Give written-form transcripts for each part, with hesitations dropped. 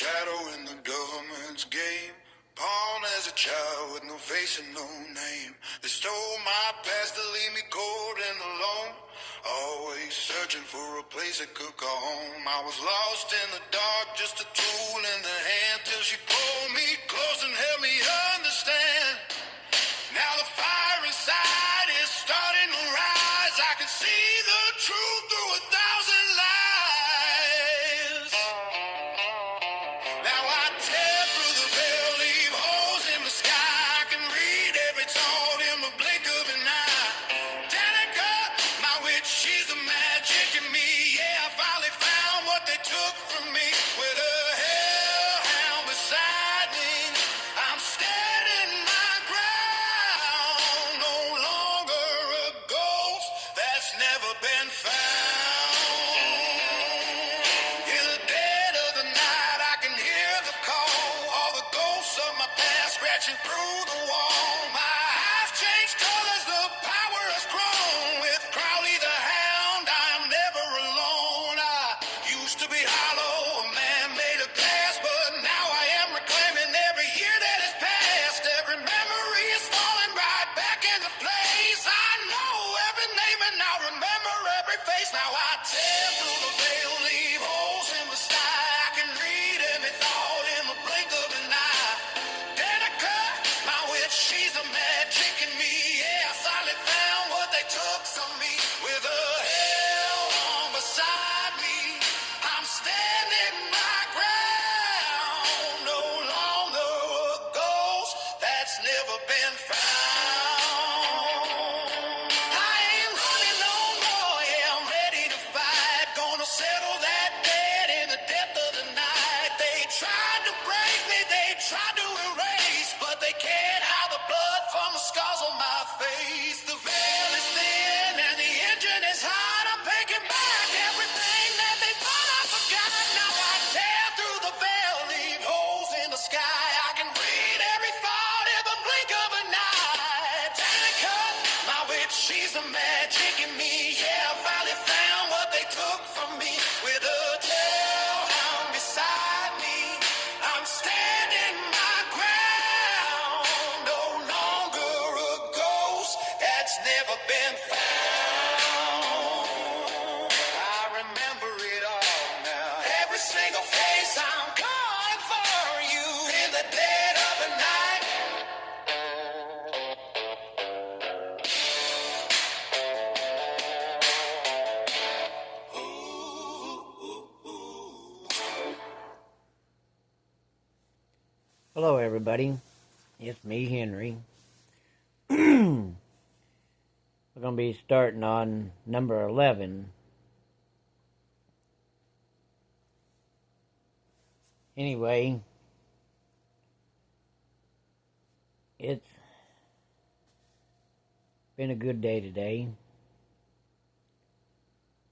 shadow in the government's game. Pawn as a child with no face and no name. They stole my past to leave me cold and alone. Always searching for a place that could call home. I was lost in the dark, just a tool in the hand, till she pulled me close and helped me understand. Now the fire inside is starting to rise. I can see the truth through 1,000 lies. Now I tear through the veil, leave holes in the sky. I can read every tone in the blink of an eye. Danica, my witch, she's the magic in me. Yeah, I finally found what they took from me. With a hellhound beside me, I'm standing my ground. No longer a ghost that's never been found. In the dead of the night, I can hear the call. All the ghosts of my past scratching through the wall. My eyes change colors, the power has grown. With Crowley the hound, I'm never alone. I used to be hollow, a man made of glass, but now I am reclaiming every year that has passed. Every memory is falling right back into place. I know every name and I remember every face. Now I tear through the veil, leave holes in the sky. I can read every thought in the blink of an eye. Danica, my witch, she's a magic in me. Yeah, I finally found what they took from me. With a hell on beside me, I'm standing my ground. No longer a ghost that's never been found. I ain't running no more, yeah, I'm ready to fight. Gonna settle that debt in the depth of the night. They tried to break me, they tried to erase, but they can't hide the blood from the scars on my face. The veil is thin and the engine is hot. I'm taking back everything that they thought I forgot. Now I tear through the veil, leave holes in the sky. I can read every thought in the blink of an eye. Danica, my witch, she's the magic in me. Yeah, I finally found what they took from me. With a hellhound beside me, I'm standing my ground. No longer a ghost that's never been found. I remember it all now. Every single face, I'm calling for you in the dead of the night. Hello, everybody. It's me, Henry. We're going to be starting on number 11. Anyway, it's been a good day today.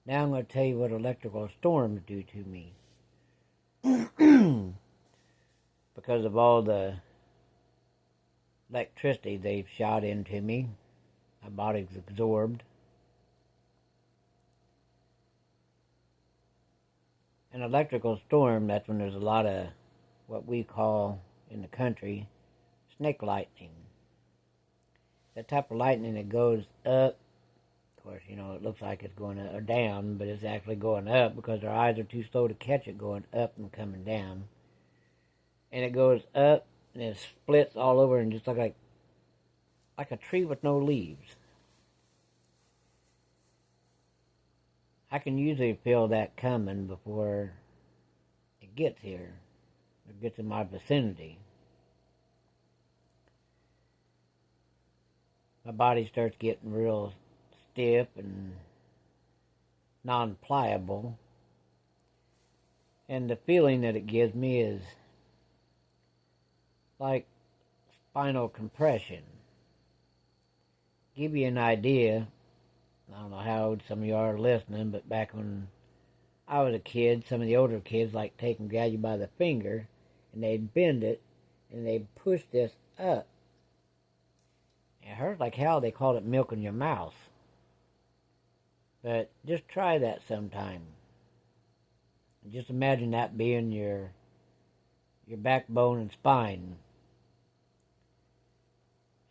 Now I'm going to tell you what electrical storms do to me. Because of all the electricity they've shot into me, my body's absorbed. An electrical storm, that's when there's a lot of what we call in the country snake lightning. That type of lightning that goes up. Of course, you know, it looks like it's going up or down, but it's actually going up because our eyes are too slow to catch it going up and coming down. And it goes up and it splits all over and just look like a tree with no leaves. I can usually feel that coming before it gets here, or gets in my vicinity. My body starts getting real stiff and non-pliable. And the feeling that it gives me is like spinal compression. Give you an idea, I don't know how old some of you are listening, but back when I was a kid, some of the older kids like grab you by the finger, and they'd bend it, and they'd push this up. It hurt like hell. They called it milking your mouth. But just try that sometime. Just imagine that being your your backbone and spine.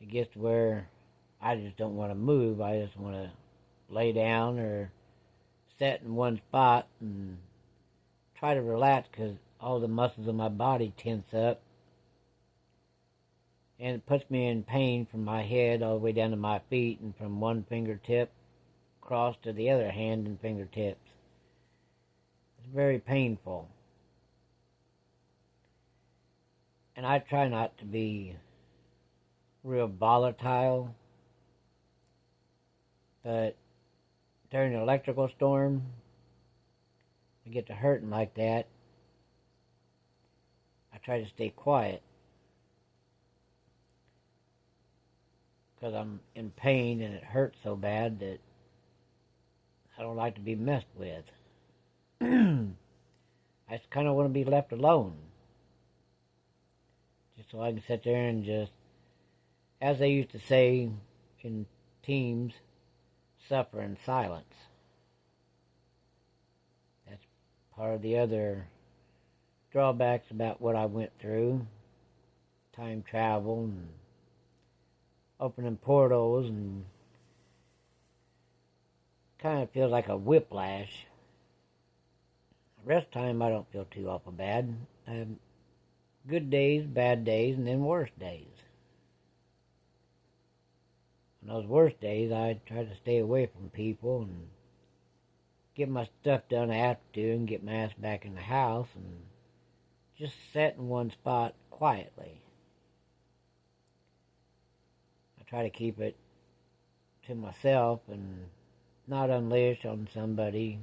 It gets to where I just don't want to move. I just want to lay down or sit in one spot and try to relax because all the muscles of my body tense up. And it puts me in pain from my head all the way down to my feet and from one fingertip across to the other hand and fingertips. It's very painful. And I try not to be real volatile, but during an electrical storm, I get to hurting like that. I try to stay quiet because I'm in pain and it hurts so bad that I don't like to be messed with. I just kind of want to be left alone. Just so I can sit there and just, as they used to say in teams, suffer in silence. That's part of the other drawbacks about what I went through. Time travel and opening portals, and kind of feels like a whiplash. The rest of the time I don't feel too awful bad. I have good days, bad days, and then worse days. On those worst days, I try to stay away from people and get my stuff done I have to do and get my ass back in the house and just sit in one spot quietly. I try to keep it to myself and not unleash on somebody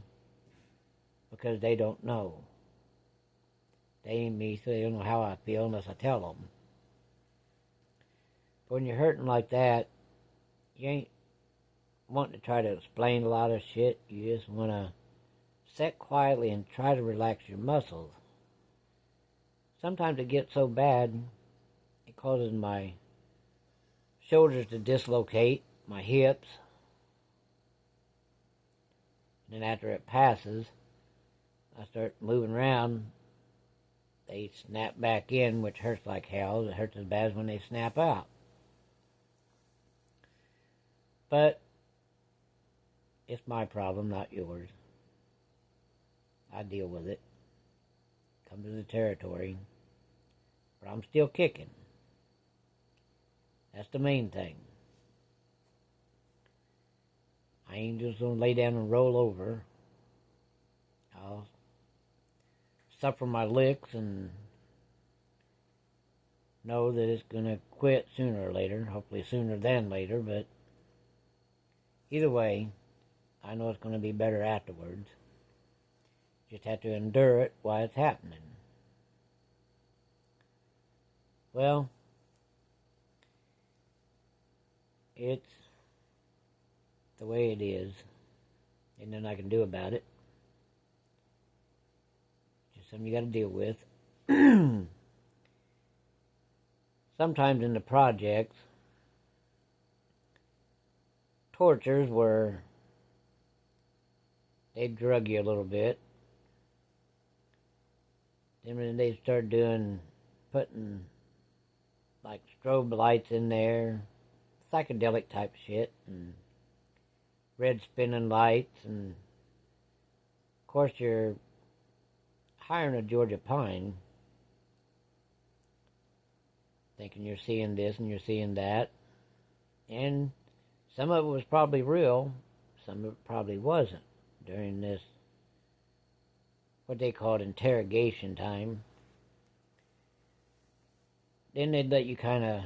because they don't know. They ain't me, so they don't know how I feel unless I tell them. But when you're hurting like that, you ain't wanting to try to explain a lot of shit. You just want to sit quietly and try to relax your muscles. Sometimes it gets so bad, it causes my shoulders to dislocate, my hips. And then after it passes, I start moving around. They snap back in, which hurts like hell. It hurts as bad as when they snap out. But it's my problem, not yours. I deal with it. Come to the territory. But I'm still kicking. That's the main thing. I ain't just going to lay down and roll over. I'll suffer my licks and know that it's going to quit sooner or later. Hopefully sooner than later, but either way, I know it's going to be better afterwards. Just have to endure it while it's happening. Well, it's the way it is. Ain't nothing I can do about it. Just something you got to deal with. Sometimes in the projects, tortures where they drug you a little bit. Then when they start putting like strobe lights in there, psychedelic type shit, and red spinning lights, and of course you're hiring a Georgia pine, thinking you're seeing this and you're seeing that, and some of it was probably real, some of it probably wasn't during this, what they called interrogation time. Then they'd let you kind of,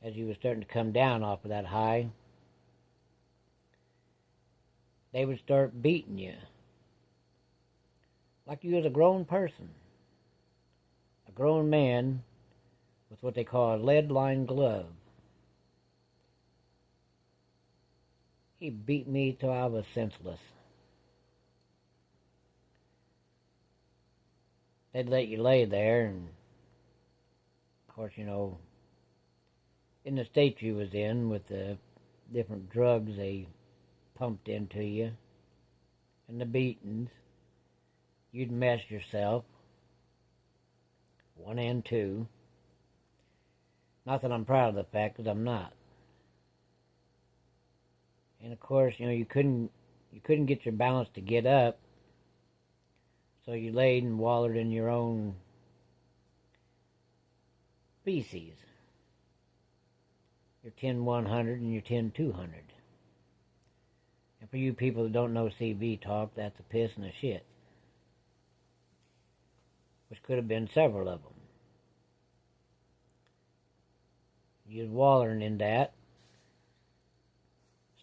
as you were starting to come down off of that high, they would start beating you like you was a grown person, a grown man with what they call a lead-lined glove. He beat me till I was senseless. They'd let you lay there, and of course, you know, in the state you was in with the different drugs they pumped into you and the beatings, you'd mess yourself. 1 and 2. Not that I'm proud of the fact, because I'm not. And of course, you couldn't get your balance to get up, so you laid and wallowed in your own feces. Your 10-100 and your 10-200. And for you people that don't know CB talk, that's a piss and a shit. Which could have been several of them. You was wallering in that,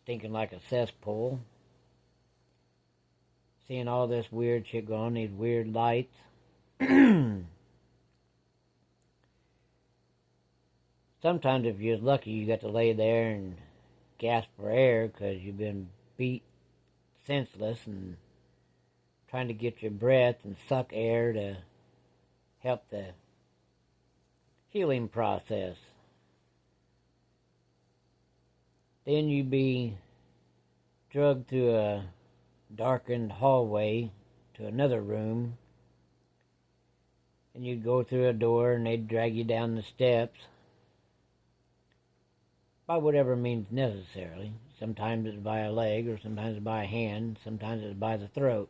stinking like a cesspool, seeing all this weird shit going on, these weird lights. Sometimes if you're lucky, you got to lay there and gasp for air because you've been beat senseless and trying to get your breath and suck air to help the healing process. Then you'd be drugged through a darkened hallway to another room, and you'd go through a door and they'd drag you down the steps by whatever means necessary. Sometimes it's by a leg, or sometimes it's by a hand, sometimes it's by the throat.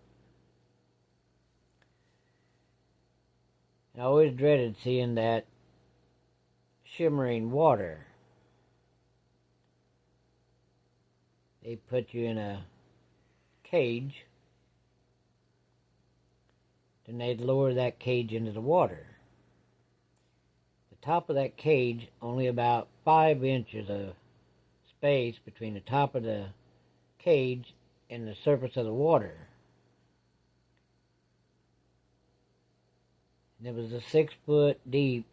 And I always dreaded seeing that shimmering water. They put you in a cage, then they'd lower that cage into the water. The top of that cage, only about 5 inches of space between the top of the cage and the surface of the water. And it was a 6-foot deep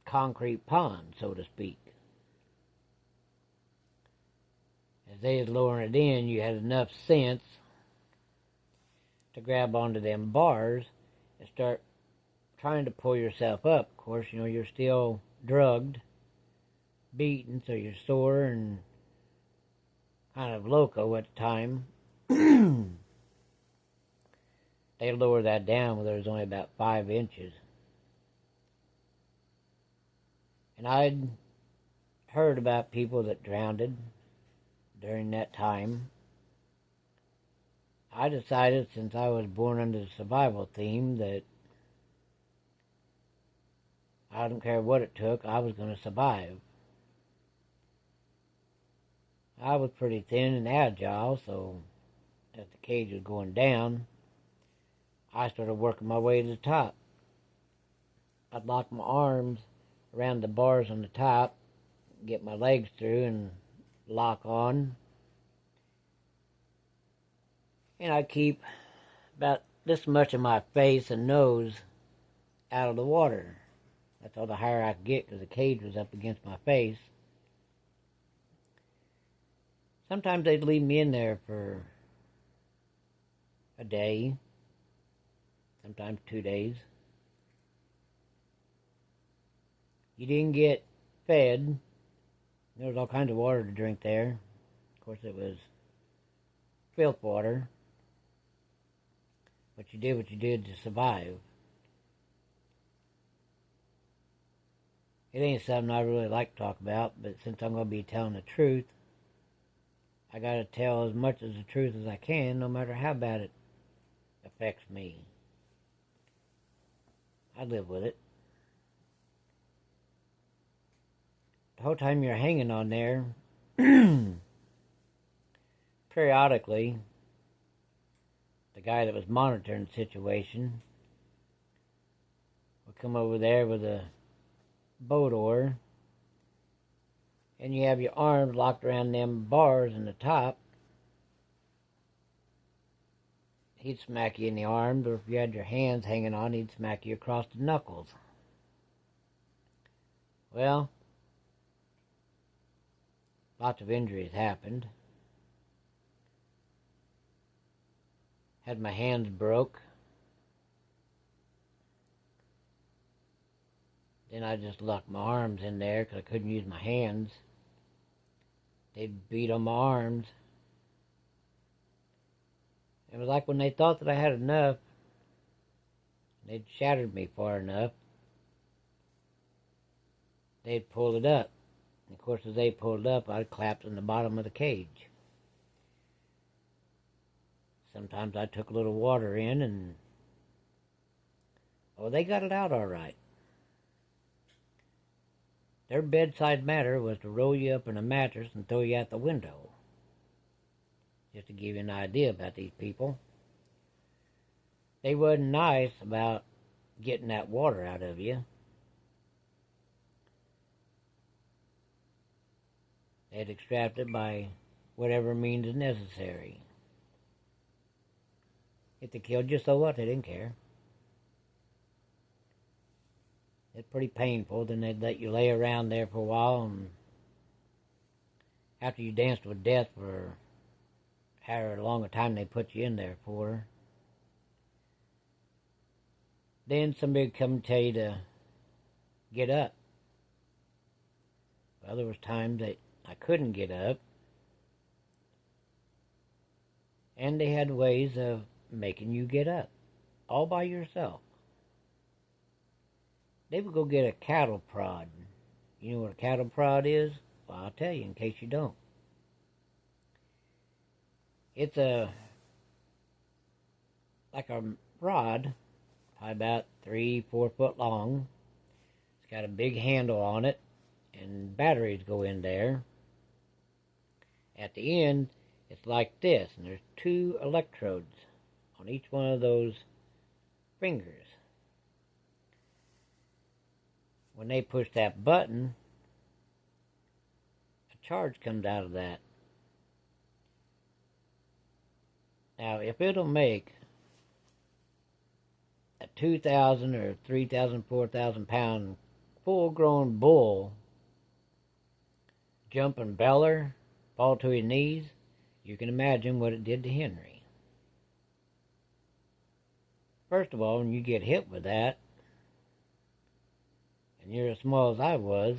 concrete pond, so to speak. As they was lowering it in, you had enough sense to grab onto them bars and start trying to pull yourself up. Of course, you're still drugged, beaten, so you're sore and kind of loco at the time. They lowered that down when there was only about 5 inches. And I'd heard about people that drowned during that time. I decided, since I was born under the survival theme, that I don't care what it took, I was going to survive. I was pretty thin and agile, so as the cage was going down, I started working my way to the top. I'd lock my arms around the bars on the top, get my legs through and lock on. And I'd keep about this much of my face and nose out of the water. That's all the higher I could get because the cage was up against my face. Sometimes they'd leave me in there for a day, sometimes 2 days. You didn't get fed. There was all kinds of water to drink there. Of course, it was filth water. But you did what you did to survive. It ain't something I really like to talk about, but since I'm going to be telling the truth, I got to tell as much of the truth as I can, no matter how bad it affects me. I live with it. The whole time you're hanging on there, periodically, the guy that was monitoring the situation would come over there with a boat oar, and you have your arms locked around them bars in the top. He'd smack you in the arms, or if you had your hands hanging on, he'd smack you across the knuckles. Well, lots of injuries happened. Had my hands broke. Then I just locked my arms in there because I couldn't use my hands. They'd beat on my arms. It was like when they thought that I had enough, They'd shattered me far enough. They'd pulled it up. And of course, as they pulled it up, I'd collapse in the bottom of the cage. Sometimes I took a little water in and, oh, they got it out all right. Their bedside manner was to roll you up in a mattress and throw you out the window. Just to give you an idea about these people. They wasn't nice about getting that water out of you. They'd extract it by whatever means necessary. If they killed you, so what? They didn't care. It's pretty painful. Then they'd let you lay around there for a while, and after you danced with death for however long a time they put you in there for, then somebody would come and tell you to get up. Well, there was times that I couldn't get up, and they had ways of making you get up, all by yourself. They would go get a cattle prod. You know what a cattle prod is? Well, I'll tell you in case you don't. It's like a rod, probably about 3-4 foot long. It's got a big handle on it, and batteries go in there. At the end, it's like this, and there's 2 electrodes on each one of those fingers. When they push that button, a charge comes out of that. Now, if it'll make a 2,000 or 3,000, 4,000 pound full-grown bull jump and beller, fall to his knees, you can imagine what it did to Henry. First of all, when you get hit with that, and you're as small as I was,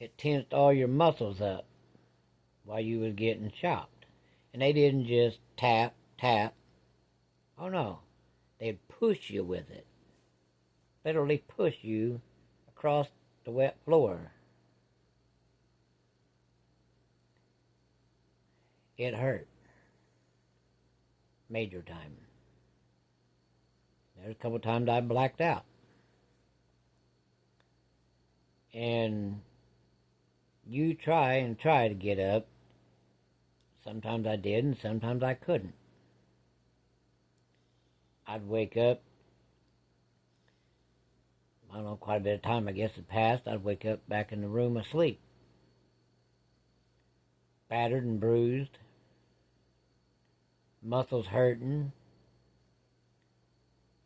it tensed all your muscles up while you was getting chopped. And they didn't just tap, tap. Oh no, they'd push you with it. Literally push you across the wet floor. It hurt. Major time. There's a couple times I blacked out. And you try to get up. Sometimes I did, and sometimes I couldn't. I'd wake up. I don't know, quite a bit of time I guess had passed. I'd wake up back in the room asleep. Battered and bruised. Muscles hurting.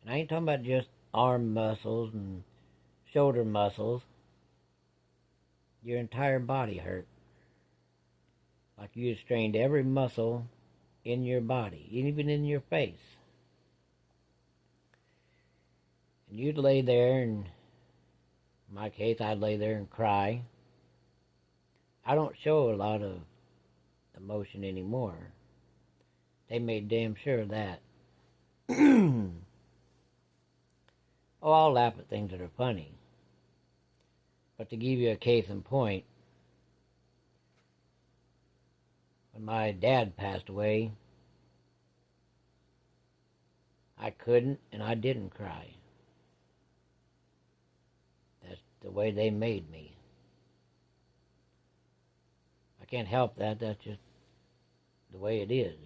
And I ain't talking about just arm muscles and shoulder muscles. Your entire body hurt. Like you had strained every muscle in your body, even in your face. And you'd lay there, and in my case, I'd lay there and cry. I don't show a lot of emotion anymore. They made damn sure of that. Oh, I'll laugh at things that are funny. But to give you a case in point, when my dad passed away, I couldn't and I didn't cry. That's the way they made me. I can't help that. That's just the way it is.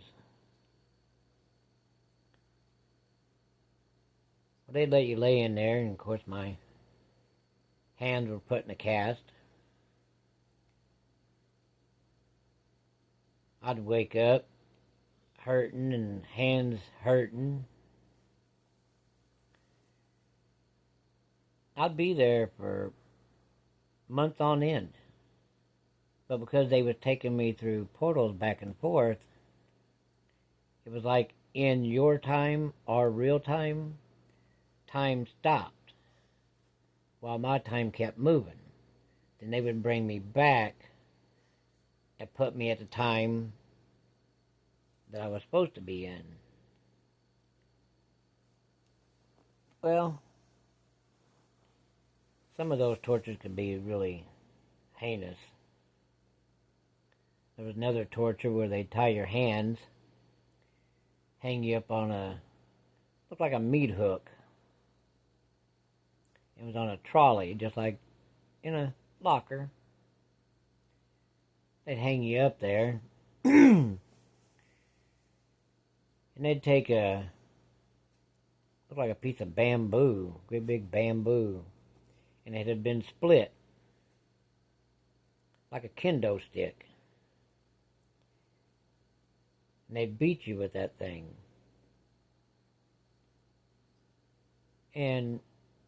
Well, they'd let you lay in there, and of course my hands were put in a cast. I'd wake up hurting and hands hurting. I'd be there for months on end. But because they was taking me through portals back and forth, it was like in your time or real time, time stopped while my time kept moving. Then they would bring me back and put me at the time that I was supposed to be in. Well, some of those tortures could be really heinous. There was another torture where they tie your hands, hang you up on looked like a meat hook. It was on a trolley, just like in a locker. They'd hang you up there, and they'd take looked like a piece of bamboo, great big bamboo, and it had been split, like a kendo stick. And they'd beat you with that thing. And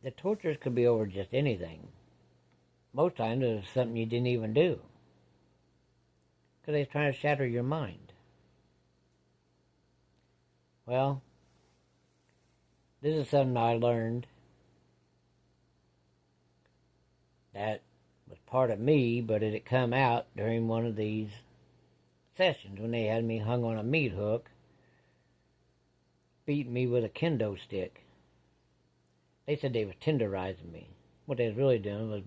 the tortures could be over just anything. Most times it was something you didn't even do. Because they was trying to shatter your mind. Well, this is something I learned that was part of me, but it had come out during one of these sessions when they had me hung on a meat hook, beating me with a kendo stick. They said they was tenderizing me. What they was really doing was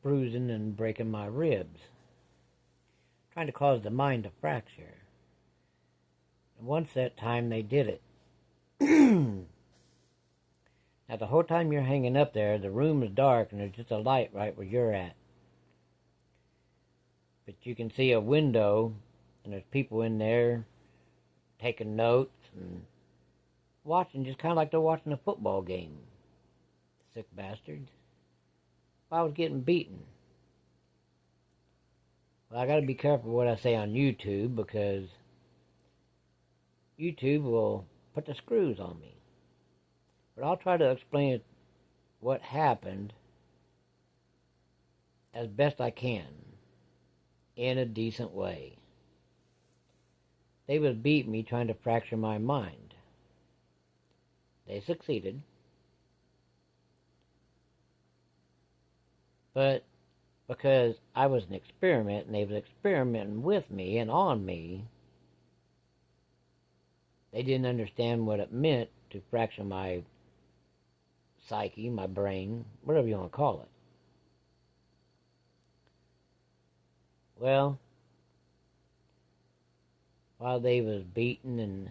bruising and breaking my ribs, trying to cause the mind to fracture. And once that time they did it. Now the whole time you're hanging up there, the room is dark and there's just a light right where you're at. But you can see a window and there's people in there taking notes and watching, just kind of like they're watching a football game. Sick bastards. I was getting beaten. Well, I gotta be careful what I say on YouTube, because YouTube will put the screws on me. But I'll try to explain what happened as best I can in a decent way. They would beat me trying to fracture my mind. They succeeded. But because I was an experiment and they was experimenting with me and on me, they didn't understand what it meant to fracture my psyche, my brain, whatever you want to call it. Well, while they was beating and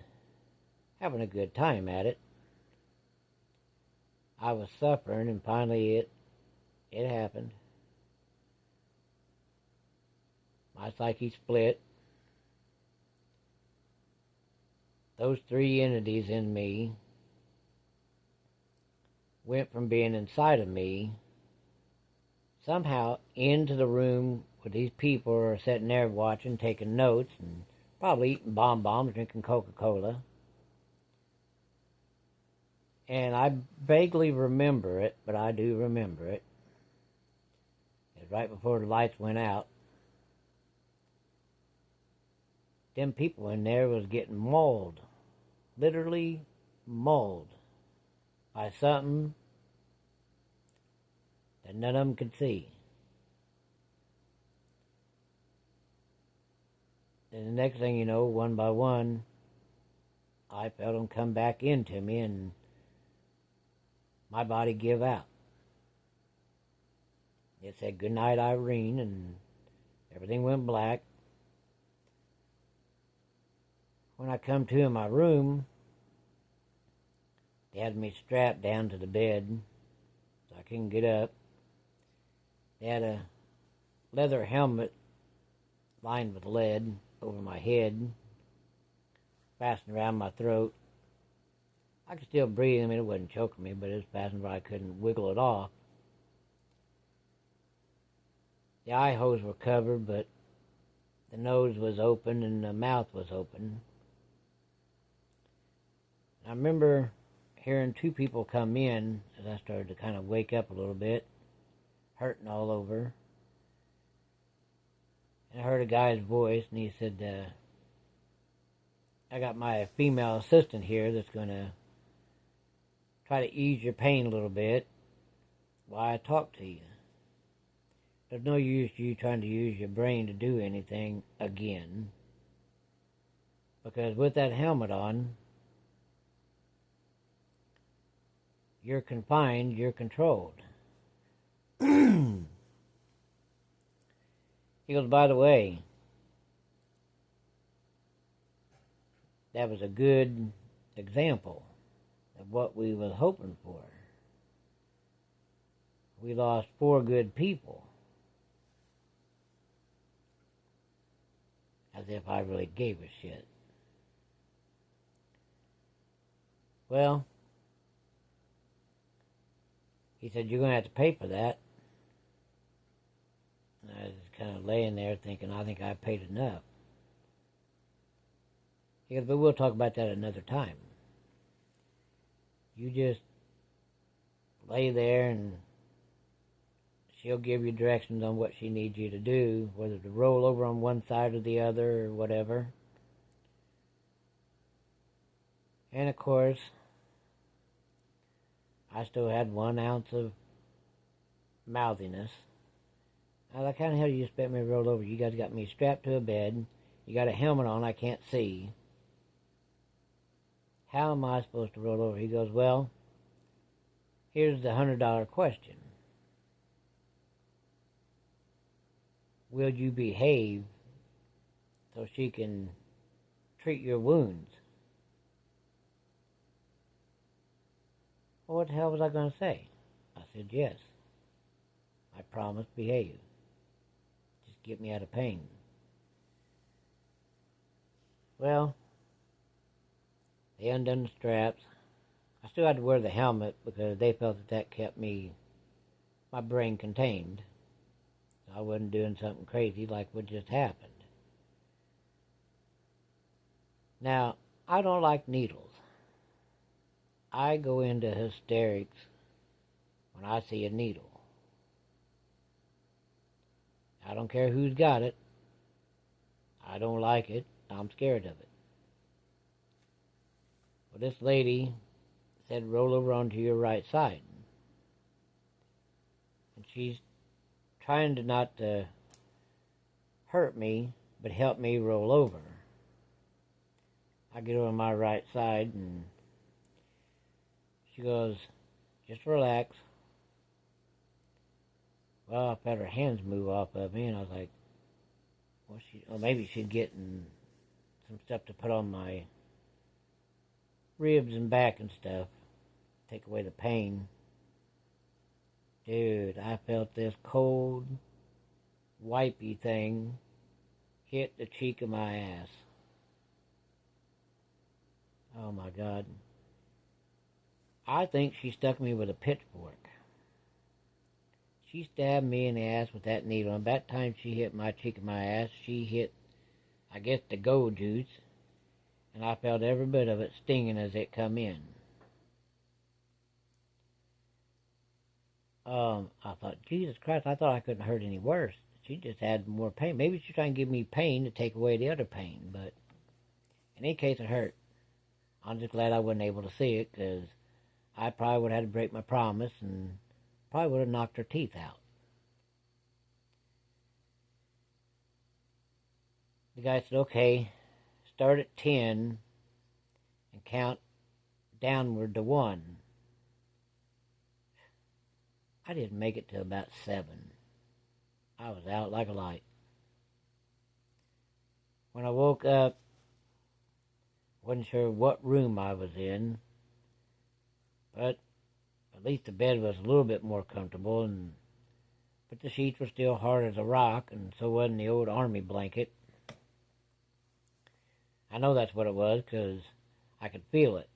having a good time at it, I was suffering, and finally it happened. My psyche split. Those three entities in me went from being inside of me somehow into the room where these people are sitting there watching, taking notes, and probably eating bonbons, drinking Coca-Cola. And I vaguely remember it, but I do remember it. It was right before the lights went out. Them people in there was getting mauled. Literally mauled by something that none of them could see. And the next thing you know, one by one, I felt them come back into me and my body give out. It said, "Good night, Irene," and everything went black. When I come to in my room, they had me strapped down to the bed so I couldn't get up. They had a leather helmet lined with lead over my head, fastened around my throat. I could still breathe. I mean, it wasn't choking me, but it was fastened where I couldn't wiggle it off. The eye holes were covered, but the nose was open and the mouth was open. I remember hearing two people come in as I started to kind of wake up a little bit, hurting all over. And I heard a guy's voice, and he said, "I got my female assistant here that's going to try to ease your pain a little bit while I talk to you. There's no use you trying to use your brain to do anything again, because with that helmet on, you're confined, you're controlled. He goes, by the way, that was a good example of what we was hoping for. We lost 4 good people. As if I really gave a shit. Well, he said, you're going to have to pay for that. And I was kind of laying there thinking, I think I paid enough. He goes, but we'll talk about that another time. You just lay there and she'll give you directions on what she needs you to do, whether to roll over on one side or the other or whatever. And of course, I still had 1 ounce of mouthiness. I was like, how the hell do you expect me to roll over? You guys got me strapped to a bed. You got a helmet on I can't see. How am I supposed to roll over? He goes, well, here's the $100 question. Will you behave so she can treat your wounds? Well, what the hell was I going to say? I said, yes. I promise, behave. Just get me out of pain. Well, they undone the straps. I still had to wear the helmet because they felt that kept my brain contained. So I wasn't doing something crazy like what just happened. Now, I don't like needles. I go into hysterics when I see a needle. I don't care who's got it. I don't like it. I'm scared of it. Well, this lady said, roll over onto your right side. And she's trying to not to hurt me, but help me roll over. I get over on my right side, and she goes, just relax. Well, I felt her hands move off of me, and I was like, well, maybe she's getting some stuff to put on my ribs and back and stuff, take away the pain. Dude, I felt this cold, wipey thing hit the cheek of my ass. Oh my God. I think she stuck me with a pitchfork. She stabbed me in the ass with that needle. And about the time she hit my cheek of my ass, she hit, I guess, the gold juice. And I felt every bit of it stinging as it come in. I thought, Jesus Christ, I thought I couldn't hurt any worse. She just had more pain. Maybe she's trying to give me pain to take away the other pain. But in any case, it hurt. I'm just glad I wasn't able to see it, because I probably would have had to break my promise and probably would have knocked her teeth out. The guy said, okay, start at 10 and count downward to 1. I didn't make it till about 7. I was out like a light. When I woke up, wasn't sure what room I was in, but at least the bed was a little bit more comfortable, but the sheets were still hard as a rock, and so wasn't the old army blanket. I know that's what it was, because I could feel it.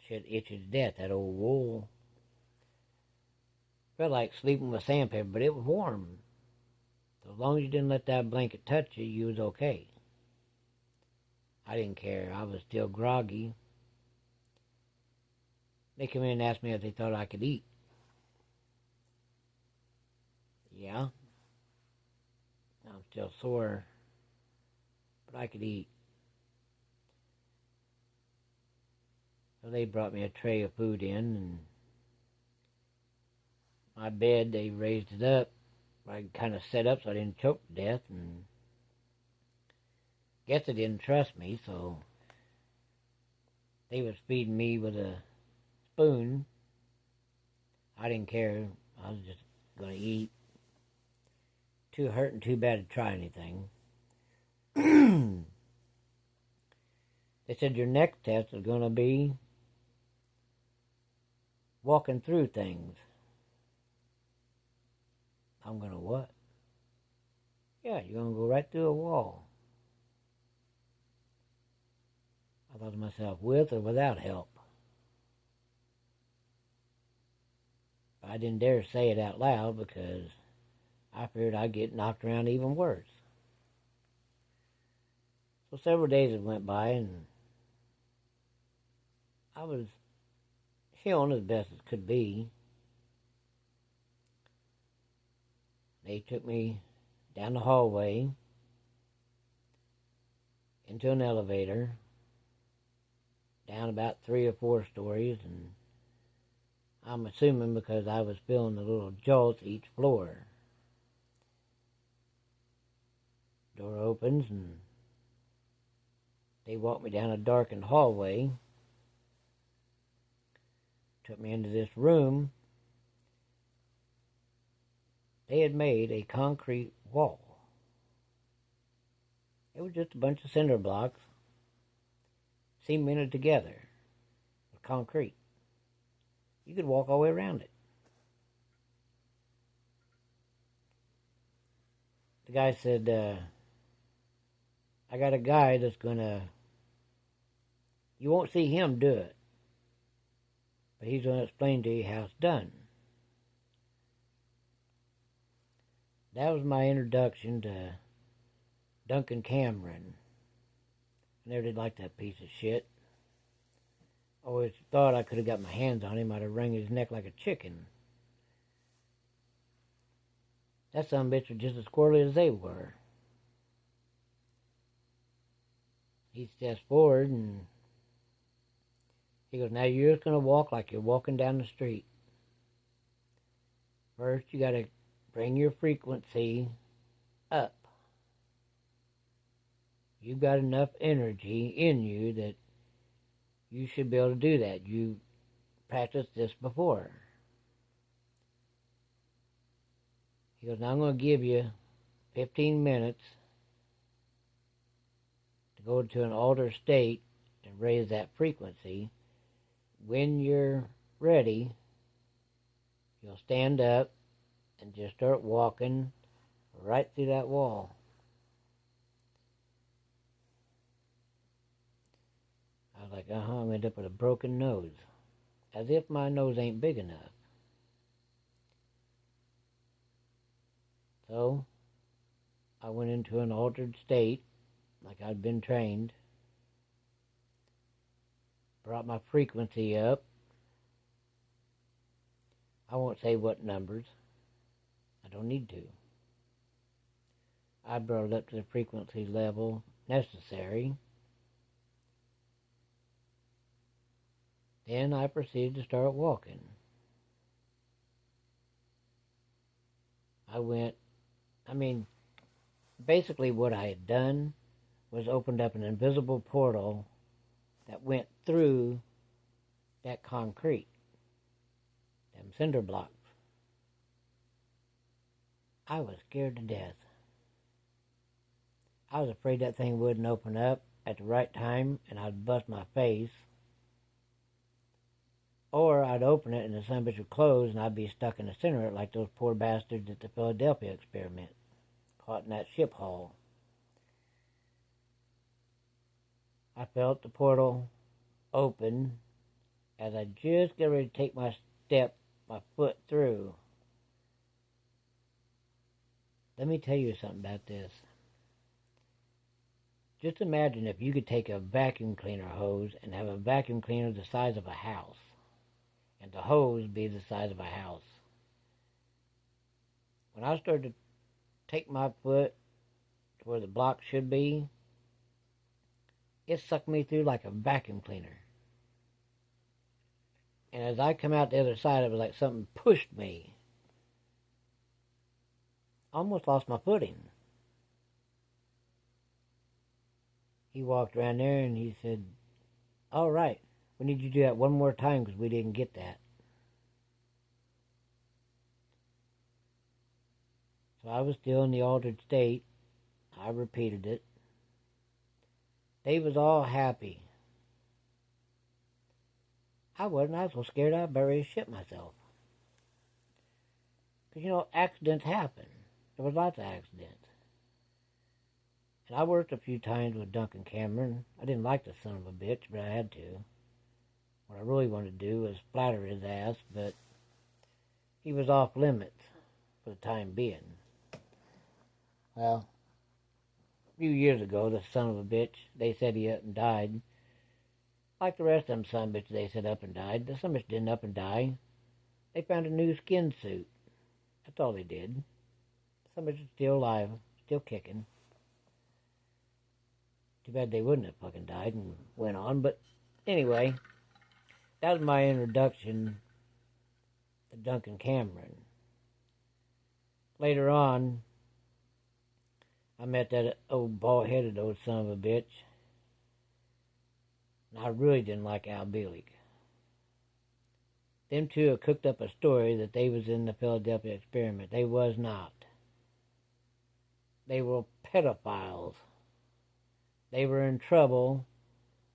Shit itches to death, that old wool. Felt like sleeping with sandpaper, but it was warm. So as long as you didn't let that blanket touch you, you was okay. I didn't care. I was still groggy. They came in and asked me if they thought I could eat. Yeah. I'm still sore, but I could eat. So they brought me a tray of food in, and my bed, they raised it up. I kind of set up so I didn't choke to death, and guess they didn't trust me, so they was feeding me with a spoon. I didn't care. I was just going to eat. Too hurt and too bad to try anything. They said your next test is going to be walking through things. I'm going to what? Yeah, you're going to go right through a wall. I thought to myself, with or without help? I didn't dare say it out loud because I feared I'd get knocked around even worse. So several days went by and I was healing as best as could be. They took me down the hallway into an elevator, down about 3 or 4 stories, and I'm assuming because I was feeling the little jolts each floor. Door opens and they walked me down a darkened hallway, took me into this room. They had made a concrete wall. It was just a bunch of cinder blocks cemented together with concrete. You could walk all the way around it. The guy said, I got a guy that's gonna, you won't see him do it, but he's gonna explain to you how it's done. That was my introduction to Duncan Cameron. I never did like that piece of shit. Always thought I could have got my hands on him. I'd have wrung his neck like a chicken. That son of a bitch was just as squirrely as they were. He steps forward and he goes, now you're just going to walk like you're walking down the street. First, you got to bring your frequency up. You've got enough energy in you that you should be able to do that. You practiced this before. He goes, now I'm going to give you 15 minutes to go to an altered state and raise that frequency. When you're ready, you'll stand up and just start walking right through that wall. I was like, I'm going to end up with a broken nose. As if my nose ain't big enough. So, I went into an altered state, like I'd been trained. Brought my frequency up. I won't say what numbers. I don't need to. I brought it up to the frequency level necessary. Then I proceeded to start walking. Basically what I had done was opened up an invisible portal that went through that concrete, them cinder blocks. I was scared to death. I was afraid that thing wouldn't open up at the right time and I'd bust my face. Or I'd open it and the son of a bitch would close and I'd be stuck in the center of it like those poor bastards at the Philadelphia experiment, caught in that ship hall. I felt the portal open as I just got ready to take my foot through. Let me tell you something about this. Just imagine if you could take a vacuum cleaner hose and have a vacuum cleaner the size of a house, and the hose be the size of a house. When I started to take my foot to where the block should be, it sucked me through like a vacuum cleaner. And as I come out the other side, it was like something pushed me. I almost lost my footing. He walked around there and he said, all right, We need you to do that one more time because we didn't get that. So I was still in the altered state. I repeated it. They was all happy. I wasn't. I was so scared I about ready to shit myself. Because, accidents happen. There was lots of accidents. And I worked a few times with Duncan Cameron. I didn't like the son of a bitch, but I had to. What I really wanted to do was flatter his ass, but he was off limits for the time being. Well, a few years ago, the son of a bitch, they said he up and died. Like the rest of them son of bitches, they said up and died. The son of a bitch didn't up and die. They found a new skin suit. That's all they did. The son of a bitch is still alive, still kicking. Too bad they wouldn't have fucking died and went on. But anyway, that was my introduction to Duncan Cameron. Later on, I met that old bald-headed old son of a bitch. And I really didn't like Al Bielek. Them two have cooked up a story that they was in the Philadelphia experiment. They was not. They were pedophiles. They were in trouble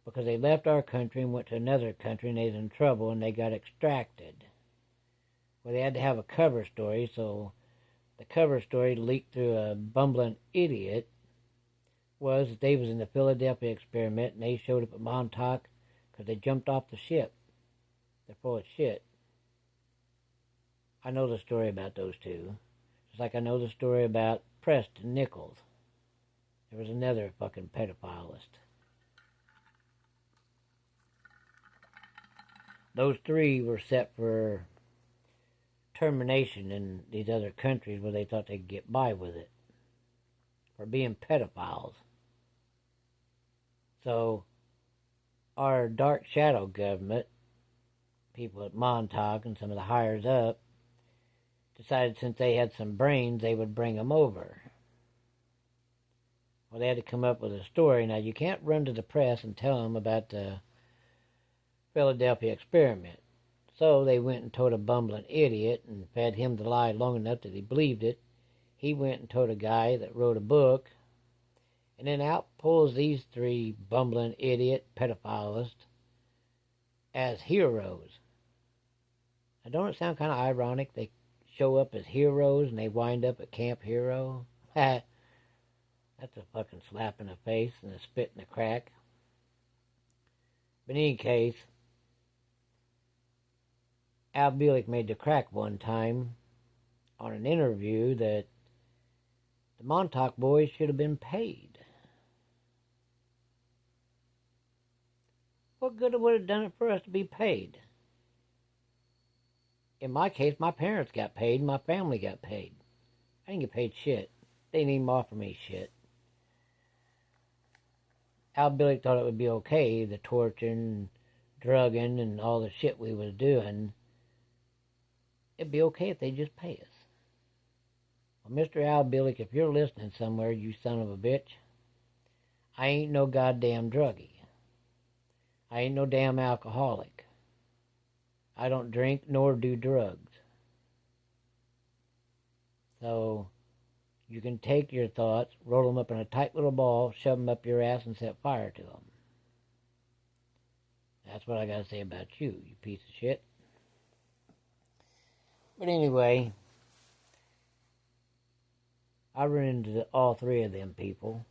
because they left our country and went to another country and they was in trouble and they got extracted. Well, they had to have a cover story, so the cover story leaked through a bumbling idiot was that they was in the Philadelphia experiment and they showed up at Montauk because they jumped off the ship. They're full of shit. I know the story about those two. Just like I know the story about Preston Nichols. There was another fucking pedophilist. Those three were set for termination in these other countries where they thought they'd get by with it. For being pedophiles. So, our dark shadow government, people at Montauk and some of the hires up, decided since they had some brains, they would bring them over. Well, they had to come up with a story. Now, you can't run to the press and tell them about the Philadelphia experiment. So they went and told a bumbling idiot and fed him the lie long enough that he believed it. He went and told a guy that wrote a book. And then out pulls these three bumbling idiot pedophilists as heroes. Now, don't it sound kind of ironic? They show up as heroes and they wind up at Camp Hero. That's a fucking slap in the face and a spit in the crack. But in any case, Al Bielek made the crack one time on an interview that the Montauk boys should have been paid. What good would it have done it for us to be paid? In my case, my parents got paid, my family got paid. I didn't get paid shit. They didn't even offer me shit. Al Bielek thought it would be okay, the torturing, drugging, and all the shit we was doing. It'd be okay if they just pay us. Well, Mr. Al Bielek, if you're listening somewhere, you son of a bitch, I ain't no goddamn druggie. I ain't no damn alcoholic. I don't drink nor do drugs. So, you can take your thoughts, roll them up in a tight little ball, shove them up your ass, and set fire to them. That's what I gotta say about you, you piece of shit. But anyway, I run into all three of them people.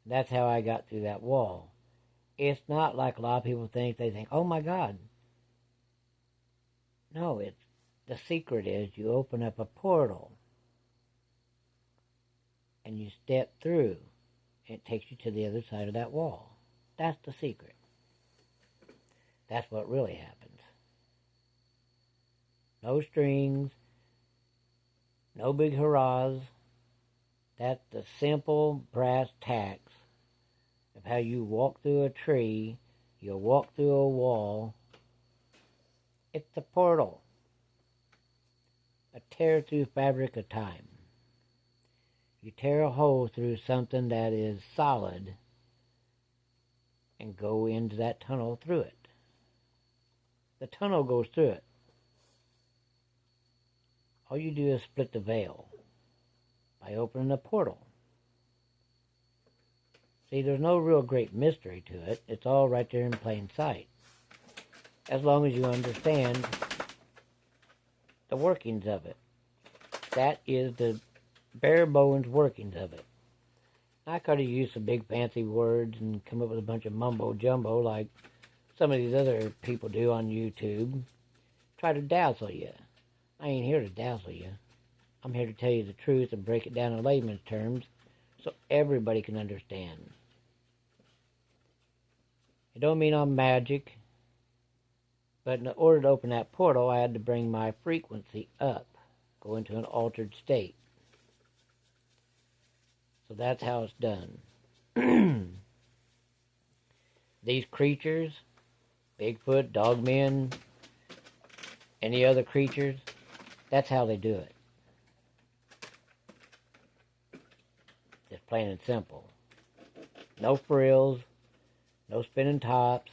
That's how I got through that wall. It's not like a lot of people think. They think, oh my God. No, the secret is you open up a portal and you step through and it takes you to the other side of that wall. That's the secret. That's what really happens. No strings, no big hurrahs. That's the simple brass tacks of how you walk through a tree, you walk through a wall. It's the portal. A tear through fabric of time. You tear a hole through something that is solid and go into that tunnel through it. The tunnel goes through it. All you do is split the veil by opening a portal. See, there's no real great mystery to it. It's all right there in plain sight. As long as you understand the workings of it. That is the bare bones workings of it. I could have used some big fancy words and come up with a bunch of mumbo jumbo like some of these other people do on YouTube. Try to dazzle you. I ain't here to dazzle you. I'm here to tell you the truth and break it down in layman's terms so everybody can understand. It don't mean I'm magic, but in order to open that portal, I had to bring my frequency up, go into an altered state. So that's how it's done. These creatures, Bigfoot, Dogmen, any other creatures, that's how they do it. Just plain and simple. No frills, no spinning tops,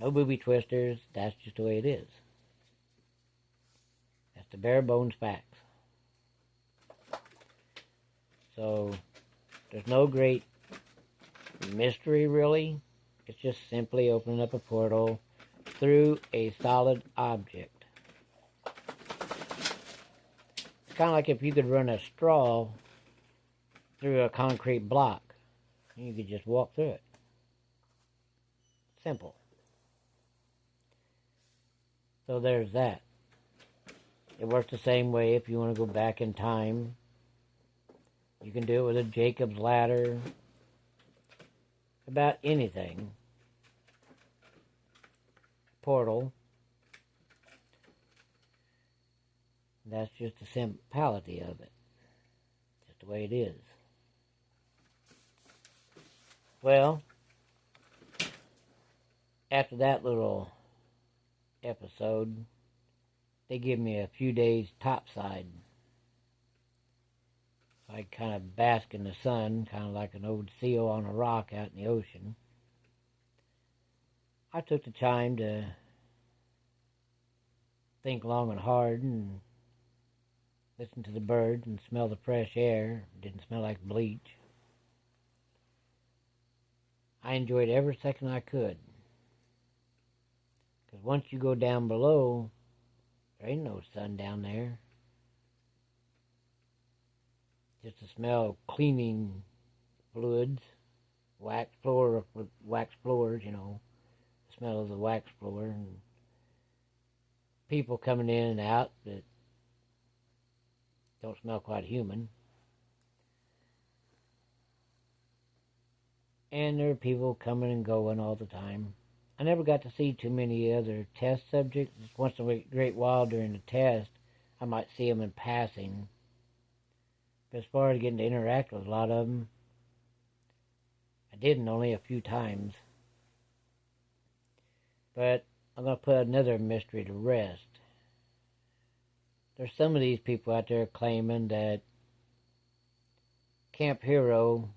no booby twisters. That's just the way it is. That's the bare bones facts. So, there's no great mystery really. It's just simply opening up a portal through a solid object. It's kind of like if you could run a straw through a concrete block. You could just walk through it. Simple. So there's that. It works the same way if you want to go back in time. You can do it with a Jacob's ladder. About anything. Portal. That's just the simplicity of it. Just the way it is. Well, after that little episode, they give me a few days topside. So I kind of bask in the sun, kind of like an old seal on a rock out in the ocean. I took the time to think long and hard and listen to the birds and smell the fresh air. It didn't smell like bleach. I enjoyed every second I could. Because once you go down below, there ain't no sun down there. Just the smell of cleaning fluids, wax floors, you know. The smell of the wax floor and people coming in and out that don't smell quite human. And there are people coming and going all the time. I never got to see too many other test subjects. Once in a great while during the test, I might see them in passing. But as far as getting to interact with a lot of them, I didn't, only a few times. But I'm going to put another mystery to rest. There's some of these people out there claiming that Camp Hero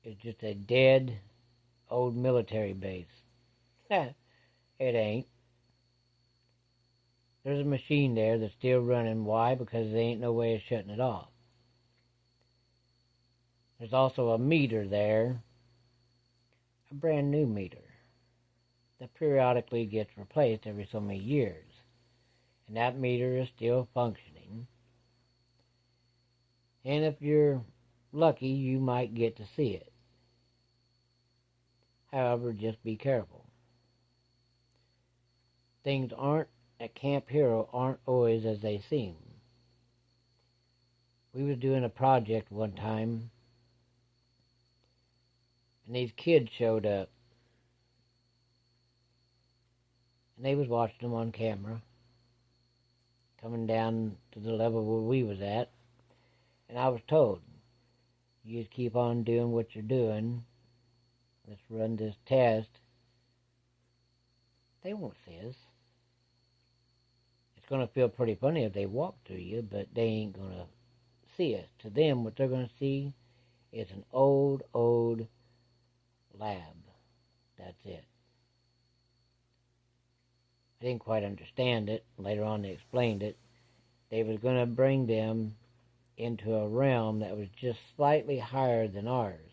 is just a dead old military base. It ain't. There's a machine there that's still running. Why? Because there ain't no way of shutting it off. There's also a meter there, a brand new meter, that periodically gets replaced every so many years. And that meter is still functioning. And if you're lucky, you might get to see it. However, just be careful. Things at Camp Hero aren't always as they seem. We was doing a project one time, and these kids showed up. And they was watching them on camera, coming down to the level where we was at. And I was told, you just keep on doing what you're doing. Let's run this test. They won't see us. It's going to feel pretty funny if they walk through you, but they ain't going to see us. To them, what they're going to see is an old lab. That's it. didn't quite understand it. Later on they explained it. They was going to bring them into a realm that was just slightly higher than ours.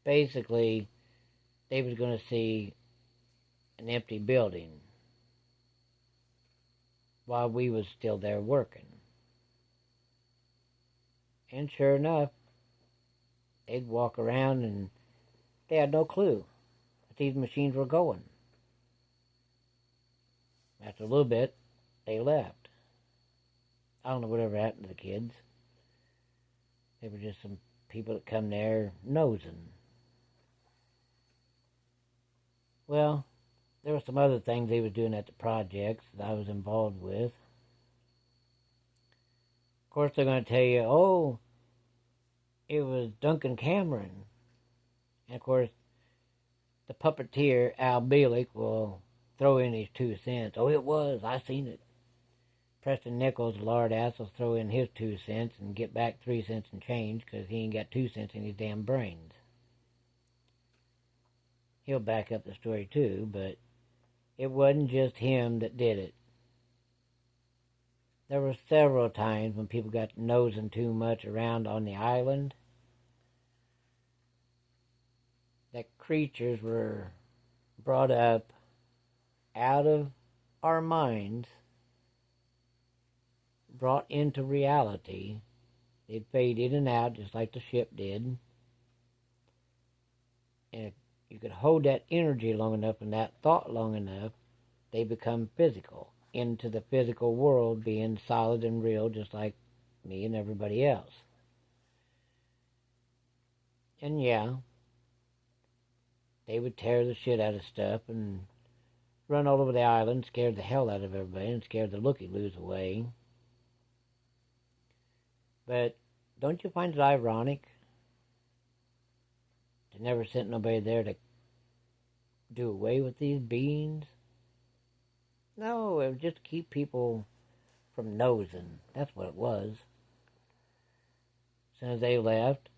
Basically, they was going to see an empty building while we was still there working. And sure enough, they'd walk around and they had no clue that these machines were going. After a little bit, they left. I don't know whatever happened to the kids. They were just some people that come there nosing. Well, there were some other things they were doing at the projects that I was involved with. Of course, they're going to tell you, oh, it was Duncan Cameron. And of course, the puppeteer, Al Bielek, will throw in his 2 cents. Oh, it was. I seen it. Preston Nichols, the lard ass, will throw in his 2 cents and get back 3 cents and change because he ain't got 2 cents in his damn brains. He'll back up the story too, but it wasn't just him that did it. There were several times when people got nosing too much around on the island that creatures were brought up out of our minds, brought into reality. They'd fade in and out just like the ship did. And if you could hold that energy long enough and that thought long enough, they become physical, into the physical world being solid and real just like me and everybody else. And yeah, they would tear the shit out of stuff and run all over the island, scare the hell out of everybody and scare the looky-loos away. But don't you find it ironic to never sent nobody there to do away with these beings? No, it was just to keep people from nosing. That's what it was. As soon as they left,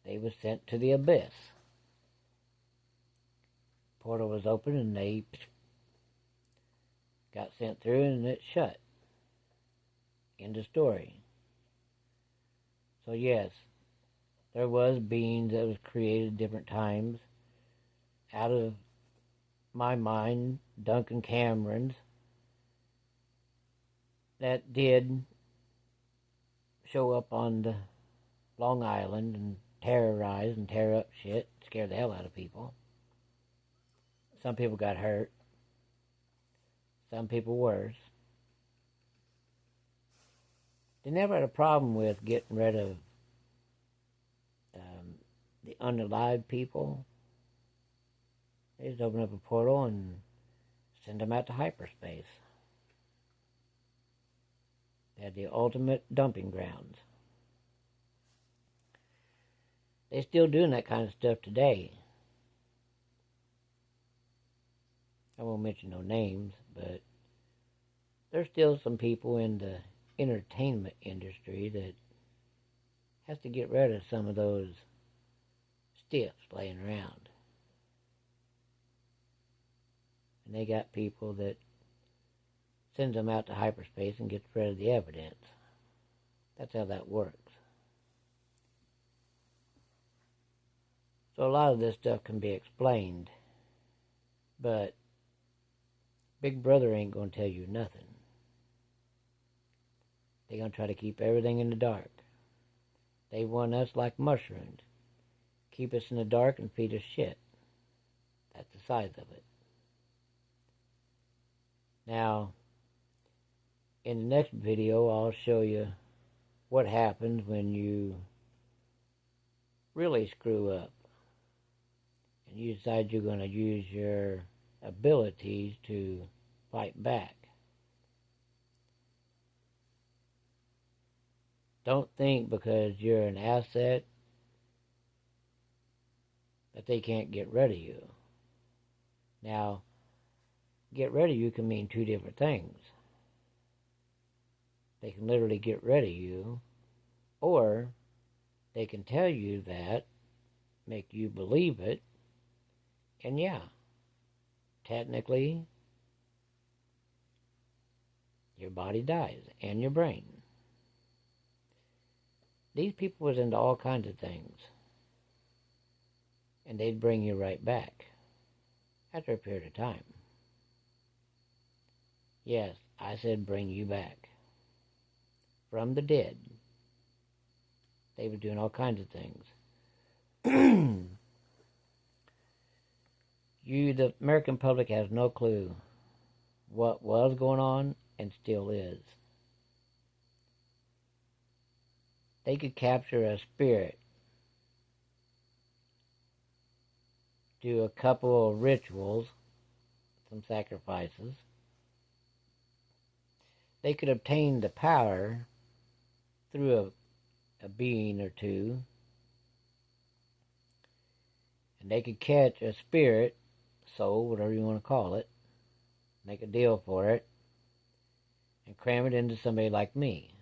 they were sent to the abyss. Portal was open and they got sent through and it shut. End of story. So yes, there was beings that was created at different times out of my mind, Duncan Cameron's, that did show up on the Long Island and terrorize and tear up shit, scare the hell out of people. Some people got hurt. Some people worse. They never had a problem with getting rid of the unalive people. They just open up a portal and send them out to hyperspace. They had the ultimate dumping grounds. They're still doing that kind of stuff today. I won't mention no names, but there's still some people in the entertainment industry that has to get rid of some of those stiffs laying around. And they got people that sends them out to hyperspace and gets rid of the evidence. That's how that works. So a lot of this stuff can be explained, but Big Brother ain't going to tell you nothing. They're going to try to keep everything in the dark. They want us like mushrooms. Keep us in the dark and feed us shit. That's the size of it. Now, in the next video, I'll show you what happens when you really screw up and you decide you're going to use your abilities to fight back. Don't think because you're an asset that they can't get rid of you. Now, get rid of you can mean two different things. They can literally get rid of you, or they can tell you that, make you believe it, and yeah, technically, your body dies, and your brain. These people was into all kinds of things, and they'd bring you right back after a period of time. Yes, I said bring you back from the dead. They were doing all kinds of things. The American public, has no clue what was going on and still is. They could capture a spirit, do a couple of rituals, some sacrifices. They could obtain the power through a being or two, and they could catch a spirit, soul, whatever you want to call it, make a deal for it, and cram it into somebody like me.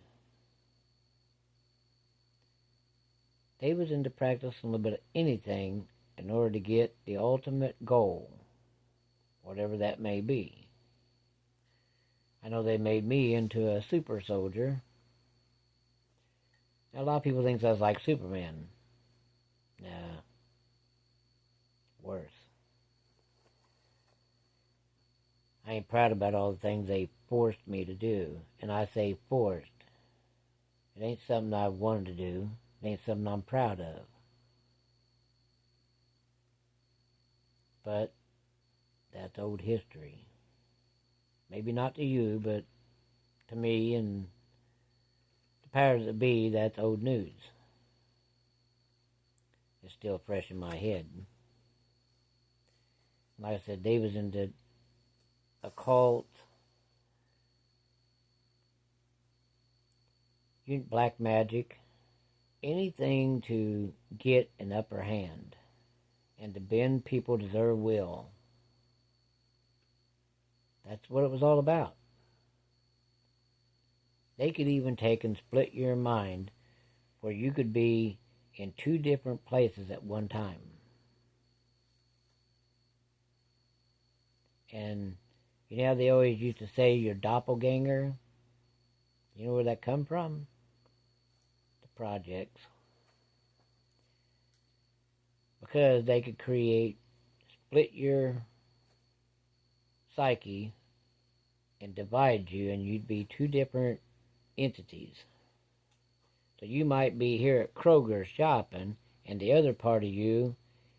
They was into practicing a little bit of anything in order to get the ultimate goal, whatever that may be. I know they made me into a super soldier. Now, a lot of people think I was like Superman. Nah, worse. I ain't proud about all the things they forced me to do. And I say forced. It ain't something I wanted to do. It ain't something I'm proud of. But that's old history. Maybe not to you, but to me and the powers that be, that's old news. It's still fresh in my head. Like I said, they was into occult, black magic, anything to get an upper hand and to bend people to their will. That's what it was all about. They could even take and split your mind where you could be in two different places at one time. And you know how they always used to say your doppelganger? You know where that come from? The projects. Because they could split your psyche and divide you, and you'd be two different entities. So you might be here at Kroger shopping, and the other part of you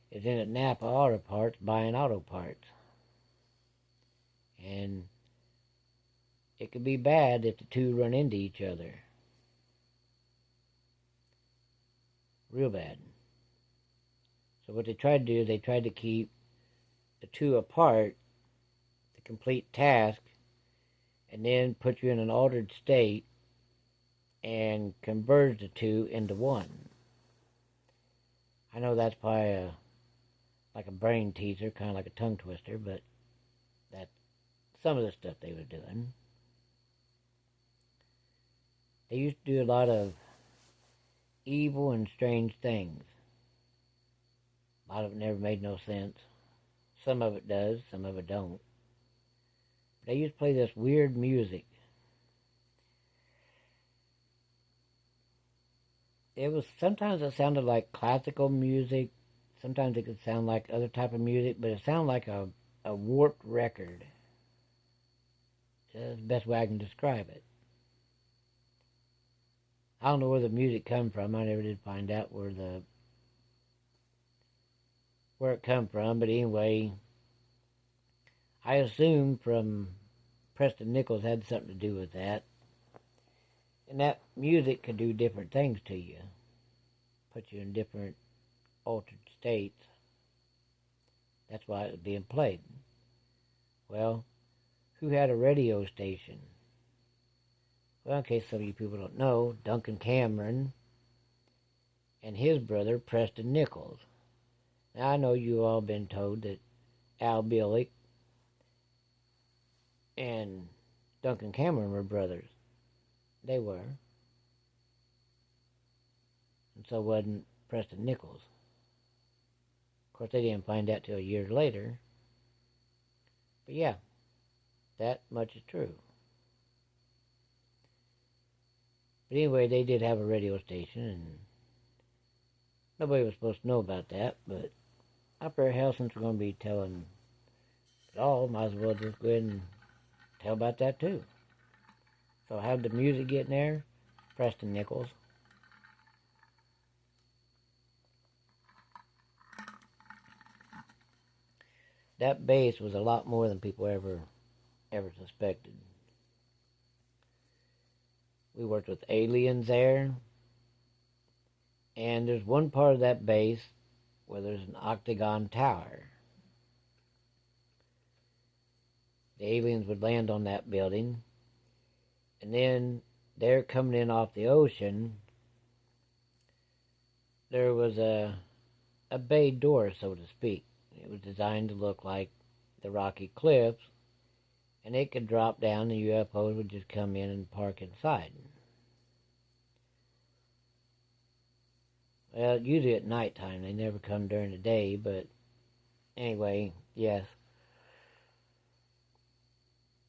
is in at Napa Auto Parts buying auto parts. And it could be bad if the two run into each other. Real bad. So what they tried to do is they tried to keep the two apart, the complete task, and then put you in an altered state and converge the two into one. I know that's probably like a brain teaser, kind of like a tongue twister, but that's some of the stuff they were doing. They used to do a lot of evil and strange things. A lot of it never made no sense. Some of it does, some of it don't. But they used to play this weird music. Sometimes it sounded like classical music. Sometimes it could sound like other type of music, but it sounded like a warped record. That's the best way I can describe it. I don't know where the music come from. I never did find out where it come from, but anyway, I assume from Preston Nichols had something to do with that. And that music could do different things to you. Put you in different altered states. That's why it was being played. Well, who had a radio station? Well, in case some of you people don't know, Duncan Cameron and his brother, Preston Nichols. Now, I know you've all been told that Al Bielek and Duncan Cameron were brothers. They were. And so wasn't Preston Nichols. Of course, they didn't find out till years later. But yeah, that much is true. But anyway, they did have a radio station, and nobody was supposed to know about that. But up there, hell, since we're going to be telling it all, might as well just go ahead and tell about that too. So how did the music get in there? Preston Nichols. That bass was a lot more than people ever suspected. We worked with aliens there, and there's one part of that bass where there's an octagon tower. The aliens would land on that building, and then they're coming in off the ocean. There was a bay door, so to speak. It was designed to look like the rocky cliffs, and it could drop down, and UFOs would just come in and park inside. Well, usually at nighttime. They never come during the day, but anyway, yes.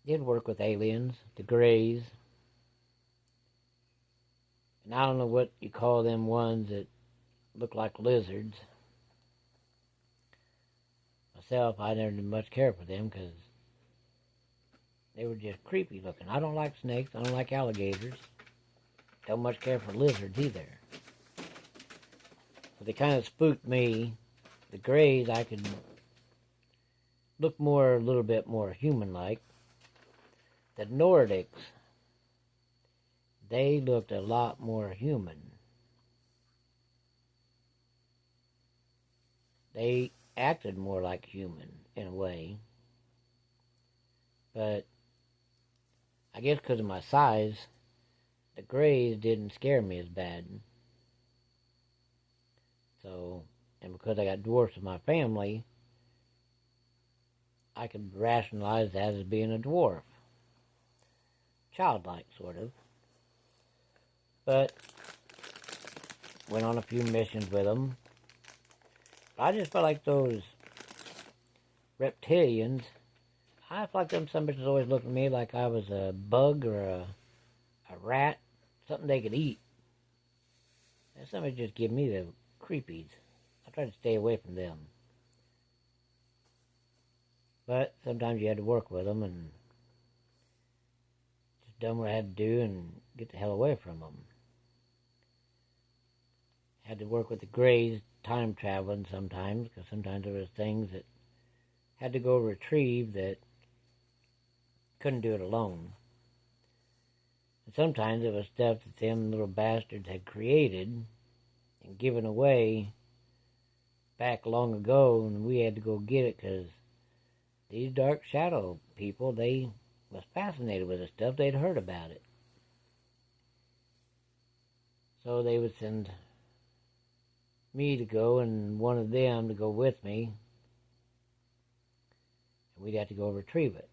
Did work with aliens, the Greys. And I don't know what you call them ones that look like lizards. Myself, I never did much care for them because they were just creepy looking. I don't like snakes. I don't like alligators. Don't much care for lizards either. But they kind of spooked me. The Greys, I could look a little bit more human-like. The Nordics, they looked a lot more human. They acted more like human in a way. But I guess because of my size, the Greys didn't scare me as bad. So, and because I got dwarfs in my family, I could rationalize that as being a dwarf. Childlike, sort of. But went on a few missions with them. I just felt like those reptilians, I felt like them some bitches always looked at me like I was a bug or a rat, something they could eat. And somebody just give me the creepies. I try to stay away from them. But sometimes you had to work with them and just done what I had to do and get the hell away from them. Had to work with the Greys, time traveling sometimes, because sometimes there was things that had to go retrieve that couldn't do it alone. And sometimes it was stuff that them little bastards had created and given away back long ago, and we had to go get it because these dark shadow people, they was fascinated with the stuff. They'd heard about it. So they would send me to go and one of them to go with me, and we'd have to go retrieve it.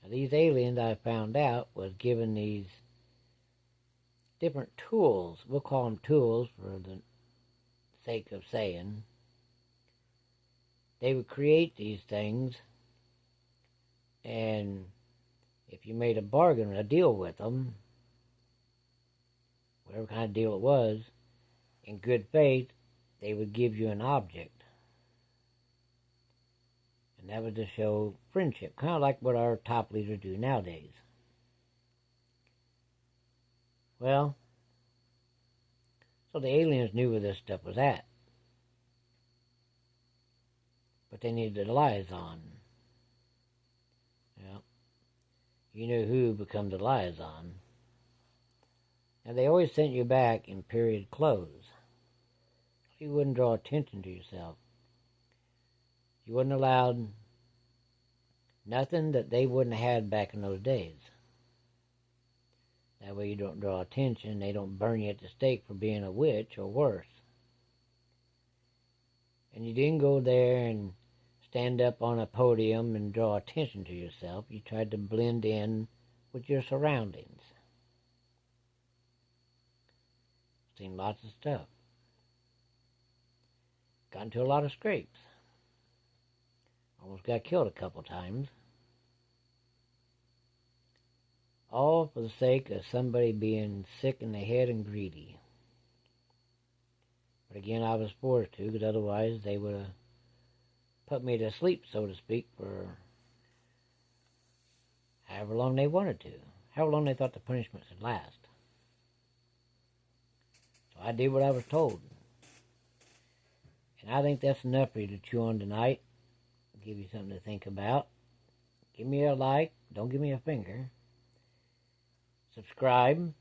Now, these aliens, I found out, was given these different tools. We'll call them tools for the sake of saying. They would create these things, and if you made a bargain, a deal with them, whatever kind of deal it was, in good faith, they would give you an object. And that was to show friendship, kind of like what our top leaders do nowadays. Well, so the aliens knew where this stuff was at. But they needed the liaison. Well, you knew who become the liaison. And they always sent you back in period clothes. You wouldn't draw attention to yourself. You wasn't allowed nothing that they wouldn't have had back in those days. That way you don't draw attention. They don't burn you at the stake for being a witch or worse. And you didn't go there and stand up on a podium and draw attention to yourself. You tried to blend in with your surroundings. Seen lots of stuff. Got into a lot of scrapes. Almost got killed a couple times. All for the sake of somebody being sick in the head and greedy. But again, I was forced to, because otherwise they would have put me to sleep, so to speak, for however long they wanted to, however long they thought the punishments would last. So I did what I was told. And I think that's enough for you to chew on tonight. Give you something to think about. Give me a like. Don't give me a finger. Subscribe.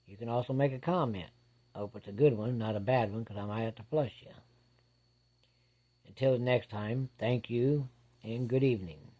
You can also make a comment. I hope it's a good one, not a bad one, because I might have to flush you. Until the next time, thank you and good evening.